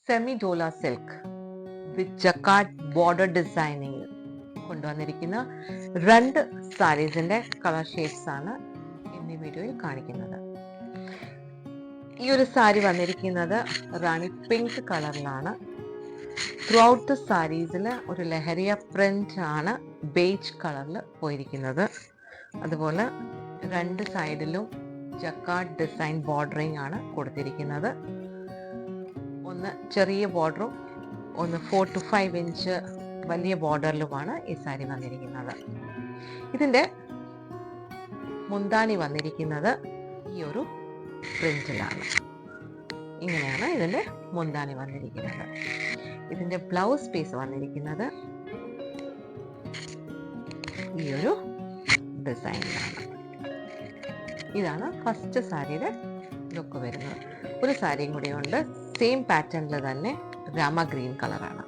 Semi dola silk with jacquard border designing കൊണ്ടുവന്നിരിക്കുന്ന 2 സാരീസിന്റെ colour shades ആണ് ഇന്ന് വീഡിയോയിൽ കാണിക്കുന്നത്. ഈ ഒരു സാരി വന്നിരിക്കുന്നത് റാണി പിങ്ക് കളറിലാണ്. ത്രൂ ഔട്ട് ദ സാരീസിൽ ഒരു ലഹരിയ പ്രിന്റ് ആണ് ബേജ് കളറിൽ പോയിരിക്കുന്നത്. അതുപോലെ 2 സൈഡിലും ജക്കാർഡ് ഡിസൈൻ ബോർഡറിങ് ആണ് കൊടുത്തിരിക്കുന്നത്. ഒന്ന് ചെറിയ ബോർഡറും ഒന്ന് 4 to 5 ഇഞ്ച് വലിയ ബോർഡറിലുമാണ് ഈ സാരി വന്നിരിക്കുന്നത്. ഇതിൻ്റെ മുന്താണി വന്നിരിക്കുന്നത് ഈ ഒരു പ്രിന്റിലാണ്. ഇങ്ങനെയാണ് ഇതിൻ്റെ മുന്താണി വന്നിരിക്കുന്നത്. ഇതിൻ്റെ ബ്ലൗസ് പീസ് വന്നിരിക്കുന്നത് ഈ ഒരു ഡിസൈനിലാണ്. ഇതാണ് ഫസ്റ്റ് സാരിയുടെ ലുക്ക് വരുന്നത്. ഒരു സാരിയും കൂടി ഉണ്ട്, സെയിം പാറ്റേണിൽ തന്നെ രാമ ഗ്രീൻ കളറാണ്.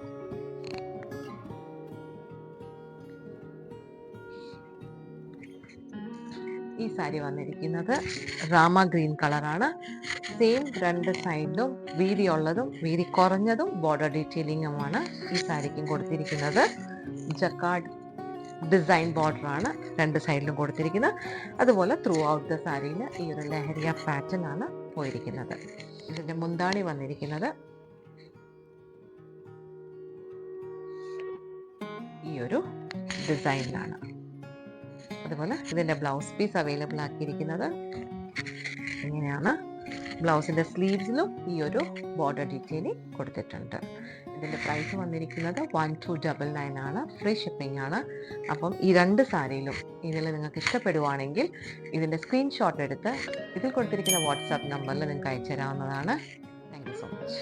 ഈ സാരി വന്നിരിക്കുന്നത് രാമ ഗ്രീൻ കളറാണ്. സെയിം 2 സൈഡിലും വീതിയുള്ളതും വീതി കുറഞ്ഞതും ബോർഡർ ഡീറ്റെയിലിംഗുമാണ് ഈ സാരിക്കും കൊടുത്തിരിക്കുന്നത്. ജക്കാർഡ് ഡിസൈൻ ബോർഡറാണ് 2 സൈഡിലും കൊടുത്തിരിക്കുന്നത്. അതുപോലെ ത്രൂ ഔട്ട് ദ സാരിയിൽ ഈ ഒരു ലഹരിയ പാറ്റേൺ ആണ് പോയിരിക്കുന്നത്. ഇതിൻ്റെ മുന്താണി വന്നിരിക്കുന്നത് ഈ ഒരു ഡിസൈനിലാണ്. അതുപോലെ ഇതിൻ്റെ ബ്ലൗസ് പീസ് അവൈലബിൾ ആക്കിയിരിക്കുന്നത് ഇങ്ങനെയാണ്. ബ്ലൗസിൻ്റെ സ്ലീവ്സിലും ഈ ഒരു ബോർഡർ ഡീറ്റെയിലിംഗ് കൊടുത്തിട്ടുണ്ട്. ഇതിൻ്റെ പ്രൈസ് വന്നിരിക്കുന്നത് 1299 ആണ്. ഫ്രീ ഷിപ്പിംഗ് ആണ്. അപ്പം ഈ 2 സാരിയിലും ഇതിൽ നിങ്ങൾക്ക് ഇഷ്ടപ്പെടുവാണെങ്കിൽ ഇതിൻ്റെ സ്ക്രീൻഷോട്ട് എടുത്ത് ഇതിൽ കൊടുത്തിരിക്കുന്ന വാട്സാപ്പ് നമ്പറിൽ നിങ്ങൾക്ക് അയച്ചു തരാവുന്നതാണ്. Thank you so much.